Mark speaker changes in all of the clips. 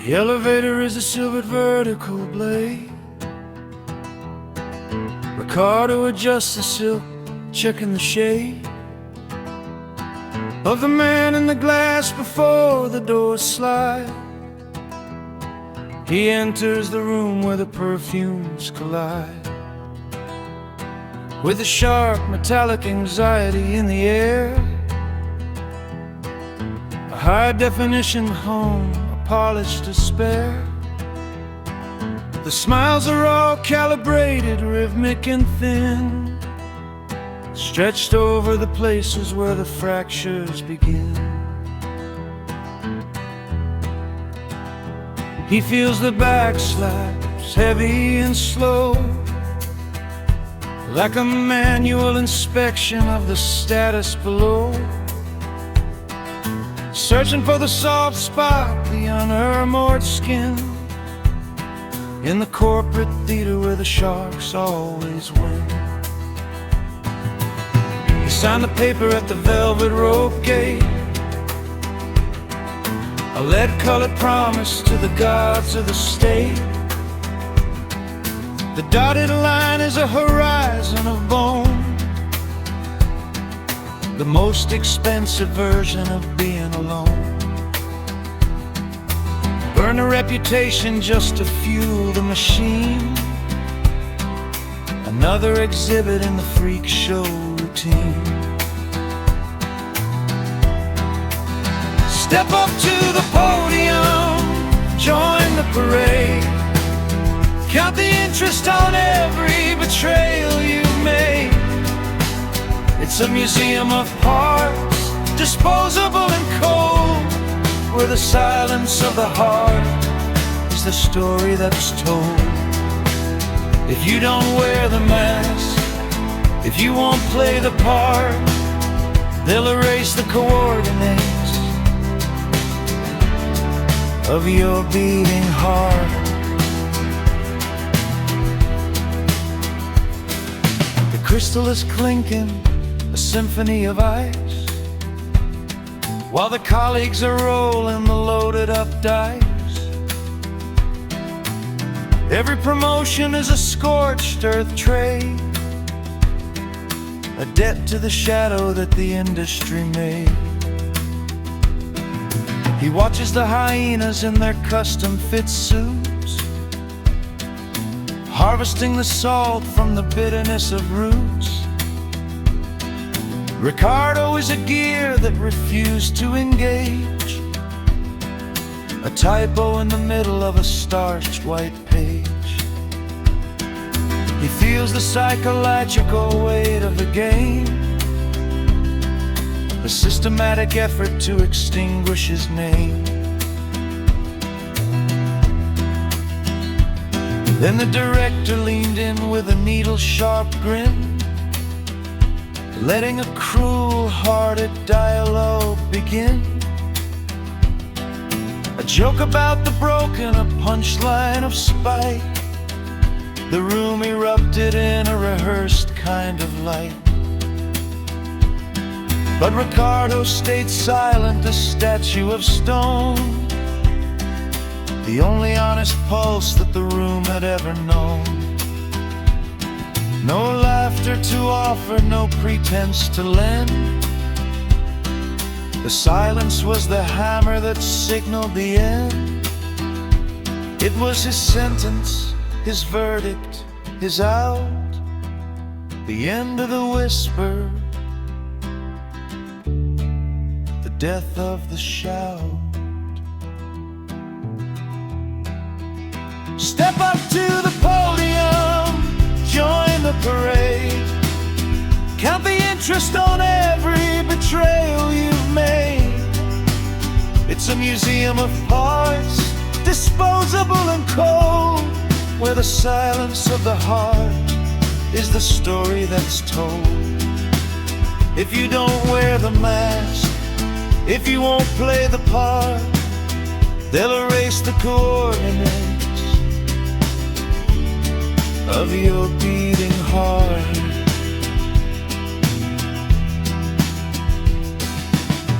Speaker 1: The elevator is a silvered vertical blade. Ricardo adjusts the silk, checking the shade of the man in the glass before the doors slide. He enters the room where the perfumes collide, with a sharp metallic anxiety in the air. A high-definition home, a polished despair. The smiles are all calibrated, rhythmic and thin, stretched over the places where the fractures begin. He feels the backslaps, heavy and slow, like a manual inspection of the status below, searching for the soft spot, the unarmored skin, in the corporate theater where the sharks always win. He signed the paper at the velvet rope gate, a lead-colored promise to the gods of the state. The dotted line is a horizon of bone, the most expensive version of being alone. Burn a reputation just to fuel the machine, another exhibit in the freak show routine. Step up to the podium, join the parade, count the interest on every betrayal you've made. It's a museum of parts, disposable and cold, where the silence of the heart is the story that's told. If you don't wear the mask, if you won't play the part, they'll erase the coordinates of your beating heart. The crystal is clinking, a symphony of ice, while the colleagues are rolling the loaded up dice. Every promotion is a scorched earth trade, a debt to the shadow that the industry made. He watches the hyenas in their custom fit suits, harvesting the salt from the bitterness of roots. Ricardo is a gear that refused to engage, a typo in the middle of a starched white page. He feels the psychological weight of the game, a systematic effort to extinguish his name. Then the director leaned in with a needle-sharp grin, letting a cruel-hearted dialogue begin. A joke about the broken, a punchline of spite. The room erupted in a rehearsed kind of light. But Ricardo stayed silent, a statue of stone, the only honest pulse that the room had ever known. No laughter to offer, no pretense to lend. The silence was the hammer that signaled the end. It was his sentence, his verdict, his out, the end of the whisper, the death of the shout. Step up to the podium, join the parade, count the interest on every betrayal you've made. It's a museum of parts, disposable and cold, where the silence of the heart is the story that's told. If you don't wear the mask, if you won't play the part, they'll erase the coordinates of your beating heart.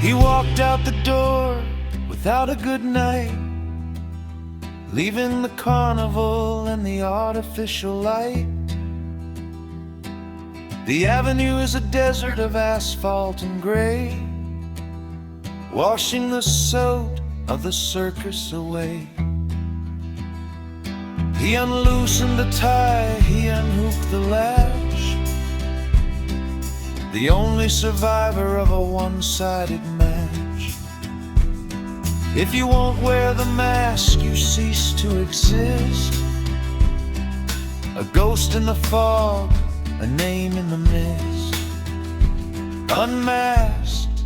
Speaker 1: He walked out the door without a good night, leaving the carnival and the artificial light. The avenue is a desert of asphalt and gray, washing the soot of the circus away. He unloosened the tie, he unhooked the latch, the only survivor of a one-sided match. If you won't wear the mask, you cease to exist, a ghost in the fog, a name in the mist. Unmasked,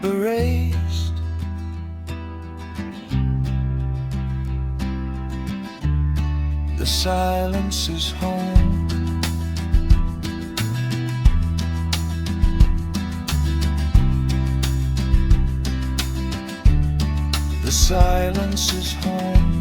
Speaker 1: erased, the silence is home. The silence is home.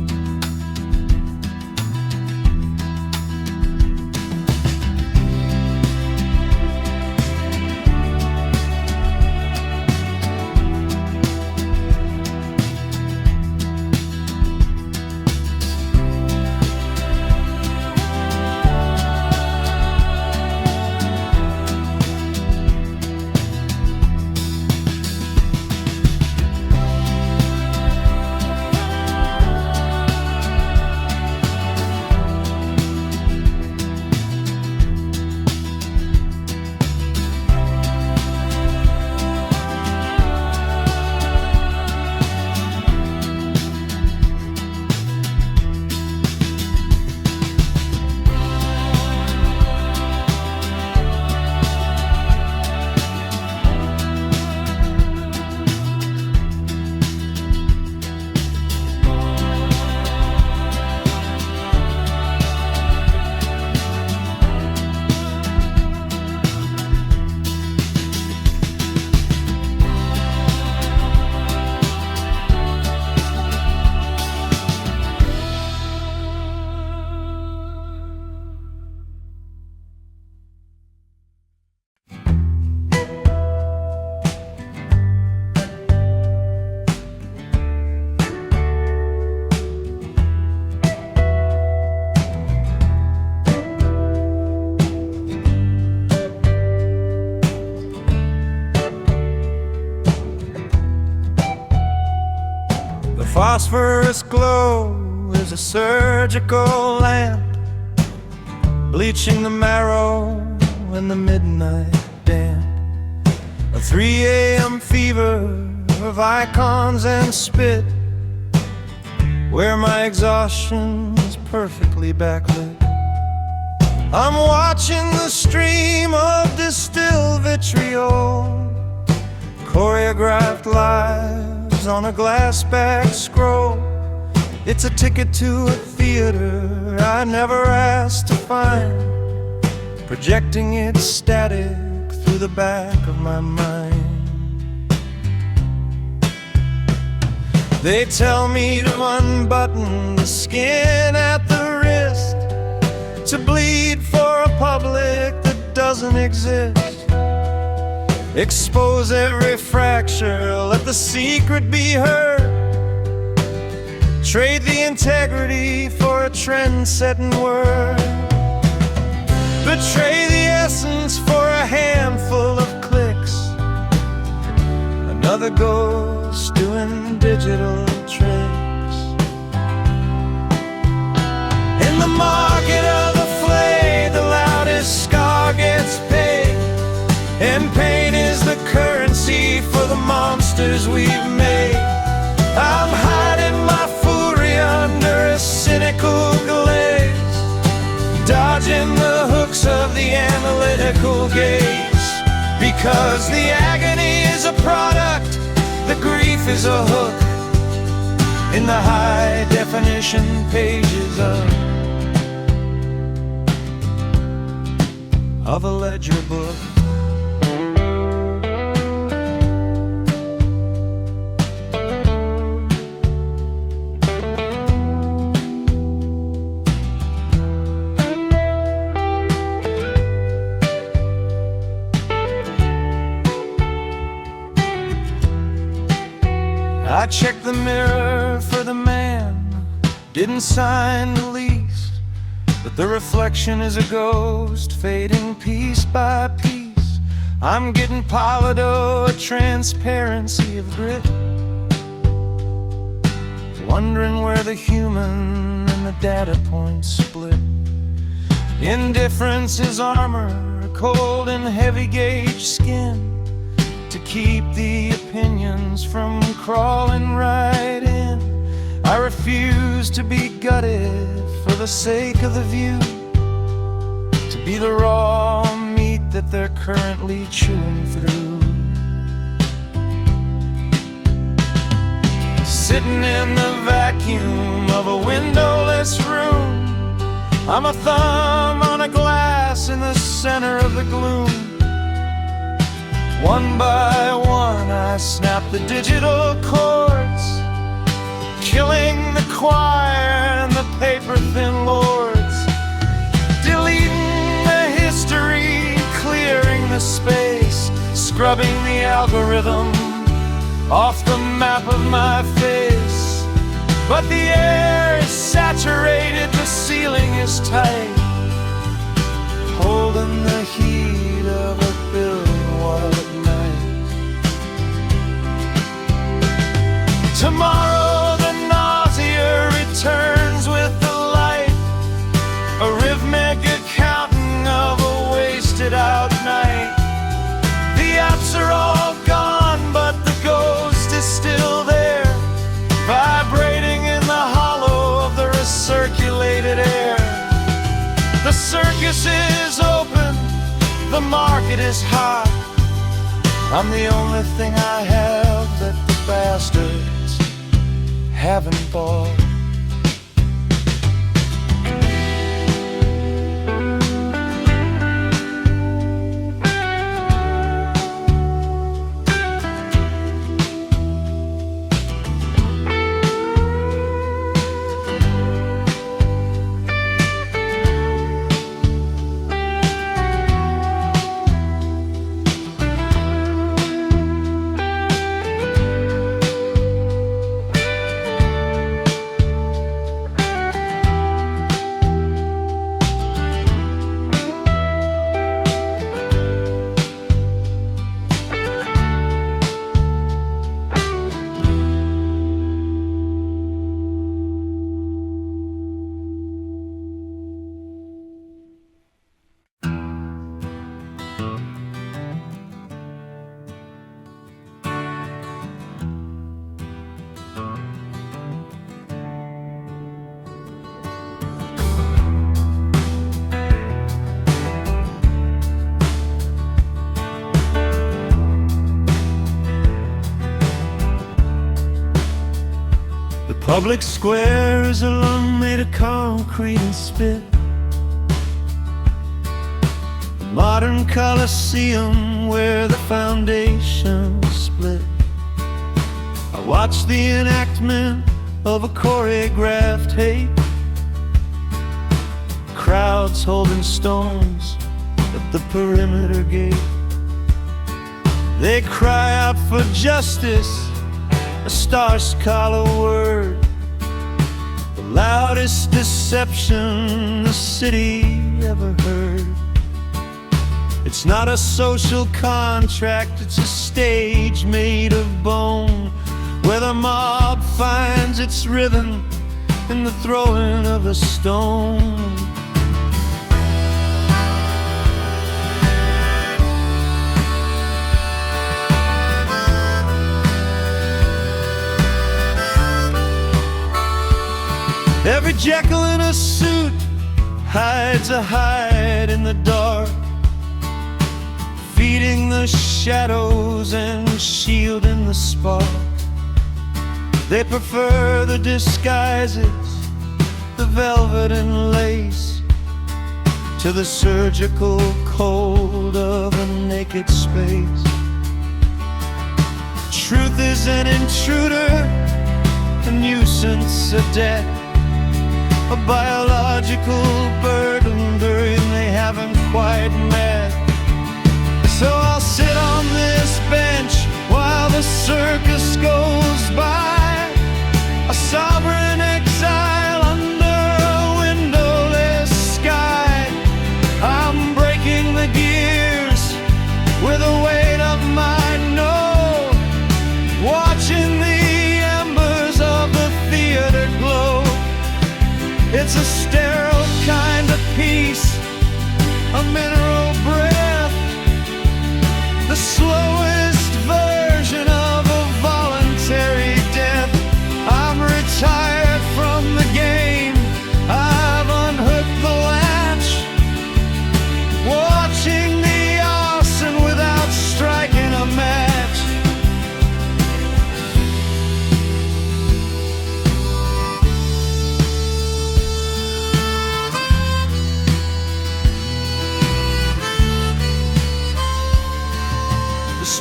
Speaker 1: Phosphorus glow is a surgical lamp, bleaching the marrow in the midnight damp. A 3 a.m. fever of icons and spit, where my exhaustion is perfectly backlit. I'm watching the stream of distilled vitriol, choreographed lives on a glass-backed scroll. It's a ticket to a theater I never asked to find, projecting its static through the back of my mind. They tell me to unbutton the skin at the wrist, to bleed for a public that doesn't exist. Expose every fracture, let the secret be heard. Trade the integrity for a trend-setting word. Betray the essence for a handful of clicks. Another ghost doing digital tricks. In the market of the flay, the loudest scar gets paid, and pain is the currency for the monsters we've made. I'm hiding my fury under a cynical glaze, dodging the hooks of the analytical gaze. Because the agony is a product, the grief is a hook, in the high-definition pages of a ledger book. I check the mirror for the man Didn't sign the lease, but the reflection is a ghost, fading piece by piece. I'm getting pilot of a transparency of grit, wondering where the human and the data points split. Indifference is armor, a cold and heavy gauge skin, to keep the opinions from crawling right in. I refuse to be gutted for the sake of the view, to be the raw meat that they're currently chewing through. Sitting in the vacuum of a windowless room, I'm a thumb on a glass in the center of the gloom. One by one I snap the digital chords, killing the choir and the paper-thin lords, deleting the history, clearing the space, scrubbing the algorithm off the map of my face. But the air is saturated, the ceiling is tight, holding the heat of a billion-watt night. Tomorrow the nausea returns with the light, a rhythmic accounting of a wasted out night. The apps are all gone, but the ghost is still there, vibrating in the hollow of the recirculated air. The circus is open, the market is hot. I'm the only thing I have that the bastards haven't bought. Public squares are long made of concrete and spit, a modern coliseum where the foundations split. I watch the enactment of a choreographed hate, crowds holding stones at the perimeter gate. They cry out for justice, a star-scholar word, the loudest deception the city ever heard. It's not a social contract, it's a stage made of bone, where the mob finds its rhythm in the throwing of a stone. Every Jekyll in a suit hides a hide in the dark, feeding the shadows and shielding the spark. They prefer the disguises, the velvet and lace, to the surgical cold of a naked space. Truth is an intruder, a nuisance, a debt, a biological burden they haven't quite met. So I'll sit on this bench while the circus goes by, a sovereign exile on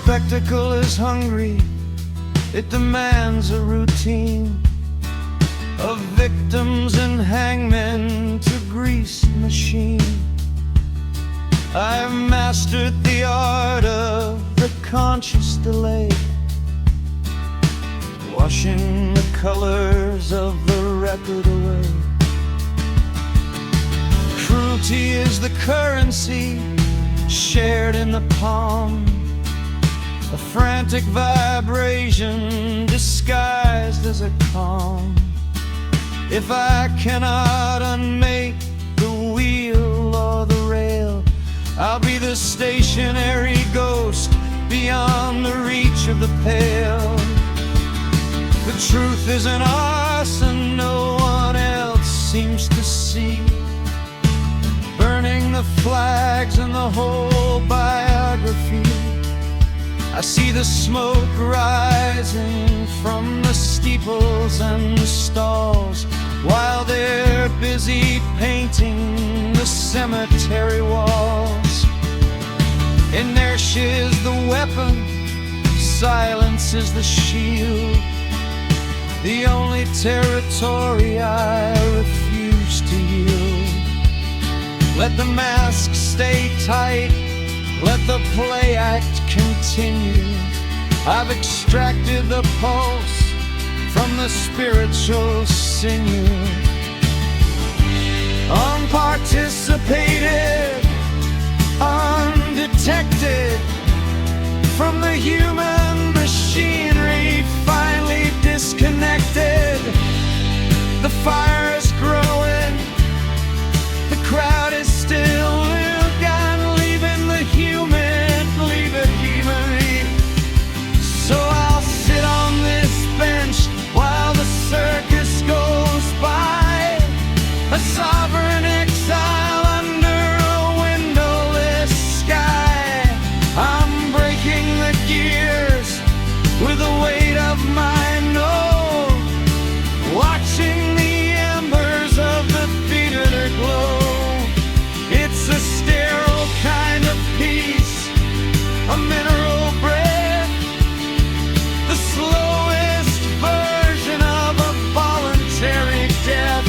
Speaker 1: spectacle is hungry, it demands a routine of victims and hangmen to grease the machine. I've mastered the art of the conscious delay, washing the colors of the record away. Cruelty is the currency shared in the palm, a frantic vibration disguised as a calm. If I cannot unmake the wheel or the rail, I'll be the stationary ghost beyond the reach of the pale. The truth is an arson no one else seems to see, burning the flags and the whole biography. I see the smoke rising from the steeples and the stalls, while they're busy painting the cemetery walls. Inertia is the weapon, silence is the shield, the only territory I refuse to yield. Let the mask stay tight, let the play act continue. I've extracted the pulse from the spiritual sinew. Unparticipated, undetected, from the human machinery, finally disconnected. The fire is growing, the crowd is still gone, leaving the human, leave it humanly. So I'll sit on this bench while the circus goes by, a sovereign exile under a windowless sky. I'm breaking the gears with the weight of my note, watching the embers of the theater glow. It's a sterile kind of peace, a mineral breath, the slowest version of a voluntary death.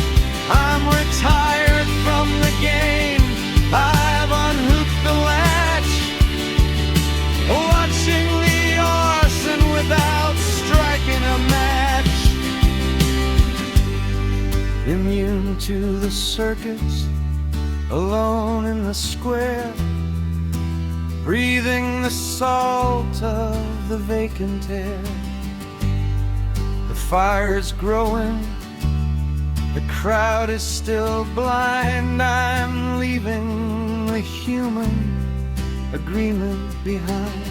Speaker 1: I'm retired from the game, I've unhooked the latch, watching the arson without striking a match. Immune to the circus, alone in the square, breathing the salt of the vacant air. The fire is growing, the crowd is still blind. I'm leaving the human agreement behind.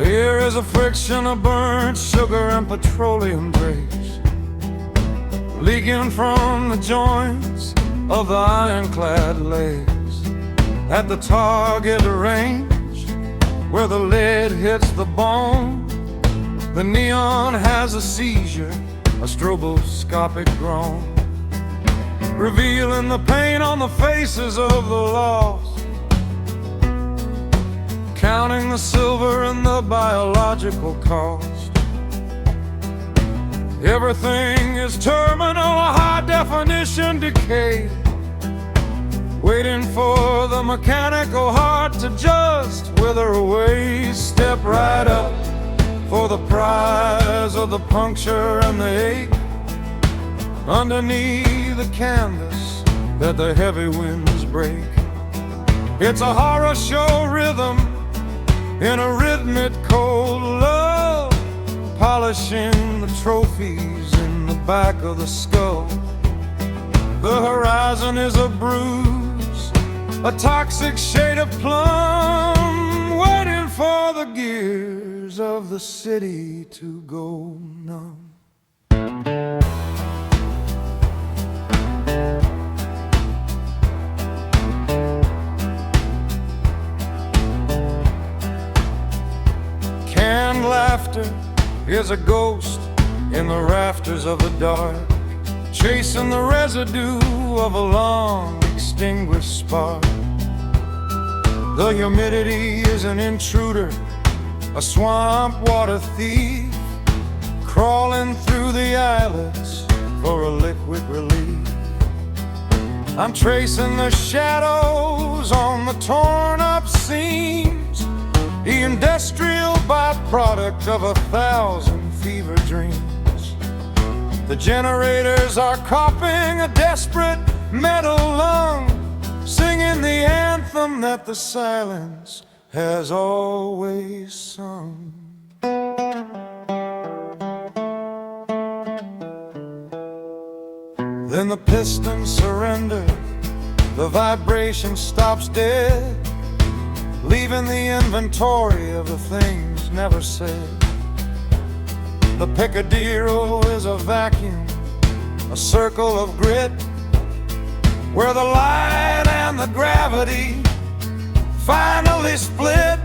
Speaker 1: Here is a friction of burnt sugar and petroleum trace, leaking from the joints of the ironclad legs. At the target range, where the lead hits the bone. The neon has a seizure, a stroboscopic groan, revealing the pain on the faces of the lost, counting the silver and the biological cost. Everything is terminal, high-definition decay, waiting for the mechanical heart to just wither away. Step right up for the prize of the puncture and the ache, underneath the canvas that the heavy winds break. It's a horror show rhythm in a rhythmic cold love, polishing the trophies in the back of the skull. The horizon is a bruise, a toxic shade of plum, waiting for the gears of the city to go numb. Canned laughter is a ghost in the rafters of the dark, chasing the residue of a long extinguished spark. The humidity is an intruder, a swamp water thief, crawling through the eyelids for a liquid relief. I'm tracing the shadows on the torn up seams, the industrial byproduct of 1,000 fever dreams. The generators are coughing a desperate metal lung, singing the anthem that the silence has always sung. Then the pistons surrender, the vibration stops dead, leaving the inventory of the things never said. The picadillo is a vacuum, a circle of grit, where the light and the gravity finally split.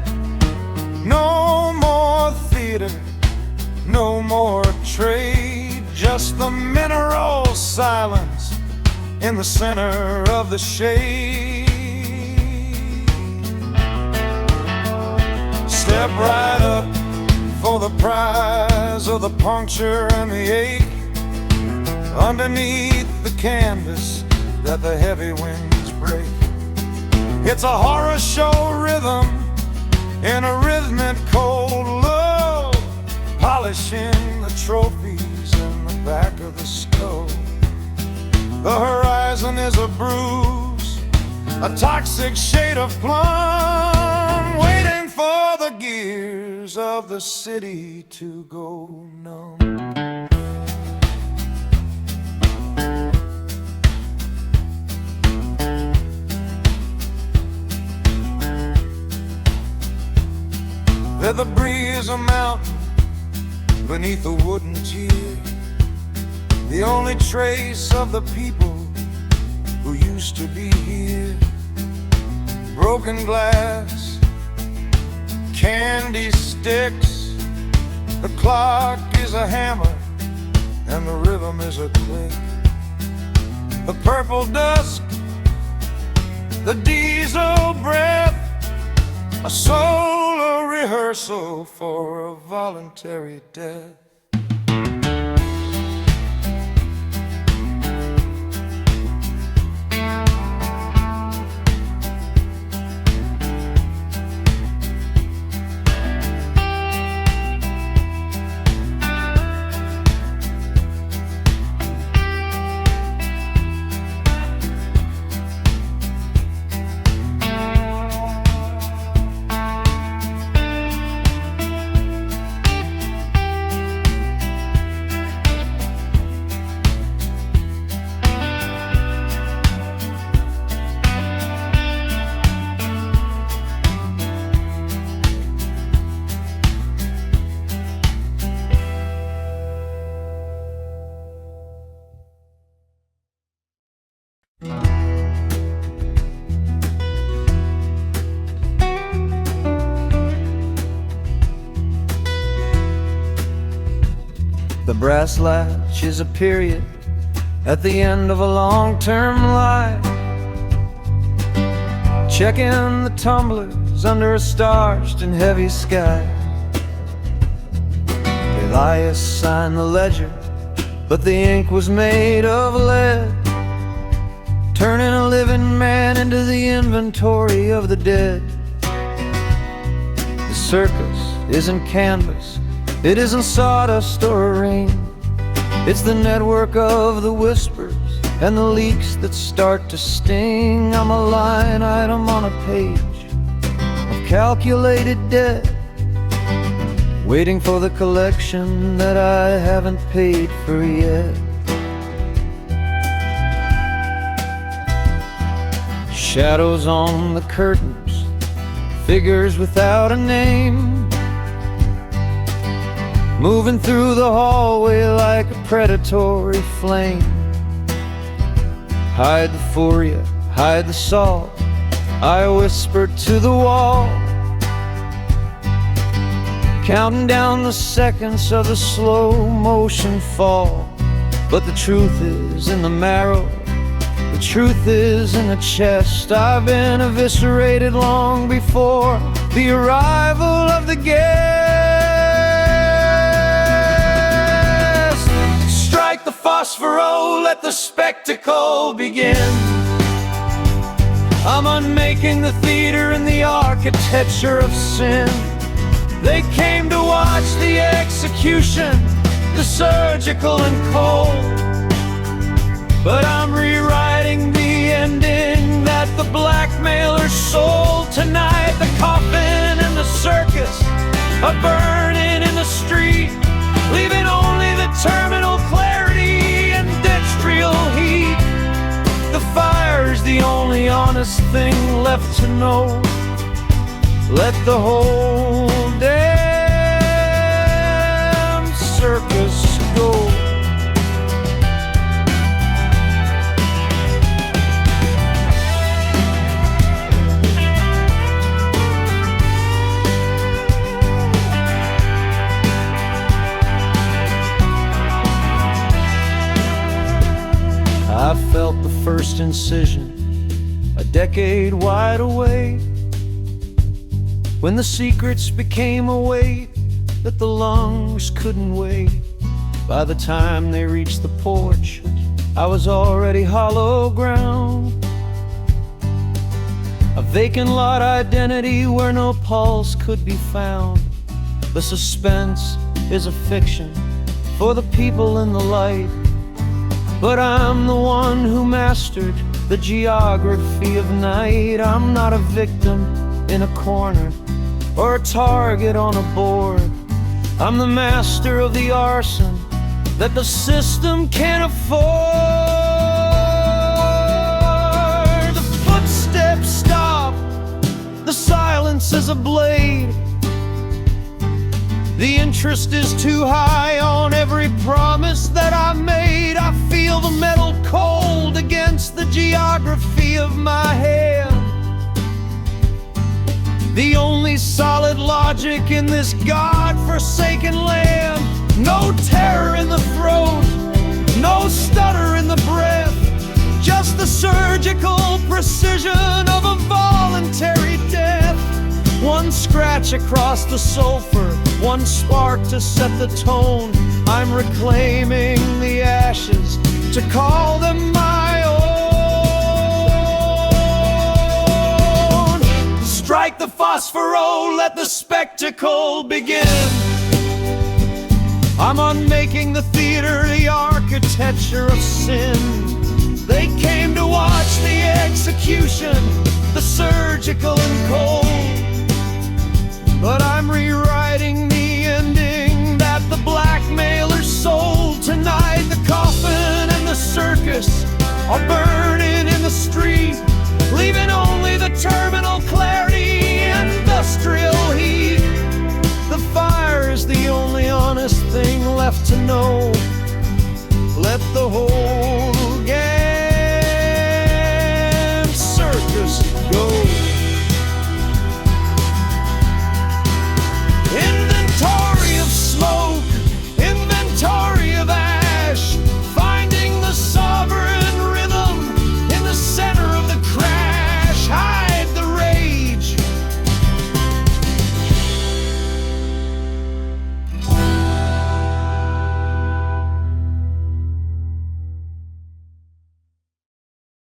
Speaker 1: No more theater, no more trade, just the mineral silence in the center of the shade. Step right up for the prize of the puncture and the ache, underneath the canvas that the heavy winds break. It's a horror show rhythm in a rhythmic cold love, polishing the trophies in the back of the skull. The horizon is a bruise, a toxic shade of plum, waiting for the gears of the city to go numb. There the breeze a mountain beneath a wooden tier, the only trace of the people who used to be here. Broken glass, candy sticks, the clock is a hammer and the rhythm is a click. The purple dusk, the diesel breath, a solo rehearsal for a voluntary death. brass latch is a period at the end of a long-term life. Checking the tumblers under a starched and heavy sky. Elias signed the ledger, but the ink was made of lead, turning a living man into the inventory of the dead. The circus isn't canvas, it isn't sawdust or a ring. It's the network of the whispers and the leaks that start to sting. I'm a line item on a page of calculated debt, waiting for the collection that I haven't paid for yet. Shadows on the curtains, figures without a name, moving through the hallway like a predatory flame. Hide the furia, hide the salt, I whispered to the wall, counting down the seconds of the slow motion fall. But the truth is in the marrow, the truth is in the chest. I've been eviscerated long before the arrival of the guest. Strike the phosphoro, let the spectacle begin. I'm unmaking the theater and the architecture of sin. They came to watch the execution, the surgical and cold. But I'm rewriting the ending that the blackmailer sold. Tonight the coffin and the circus are burning in the street, leaving only the terminal clarity and industrial heat. The fire's the only honest thing left to know. Let the whole damn circus go. I felt the first incision a decade wide away, when the secrets became a weight that the lungs couldn't weigh. By the time they reached the porch, I was already hollow ground, a vacant lot identity where no pulse could be found. The suspense is a fiction for the people in the light, but I'm the one who mastered the geography of night. I'm not a victim in a corner or a target on a board. I'm the master of the arson that the system can't afford. The footsteps stop, the silence is a blade. The interest is too high on every promise that I made. I feel the metal cold against the geography of my hand. The only solid logic in this God-forsaken land. No terror in the throat, no stutter in the breath, just the surgical precision of a voluntary death. One scratch across the sulfur, one spark to set the tone. I'm reclaiming the ashes to call them my own. Strike the phosphoro, let the spectacle begin. I'm unmaking the theater, the architecture of sin. They came to watch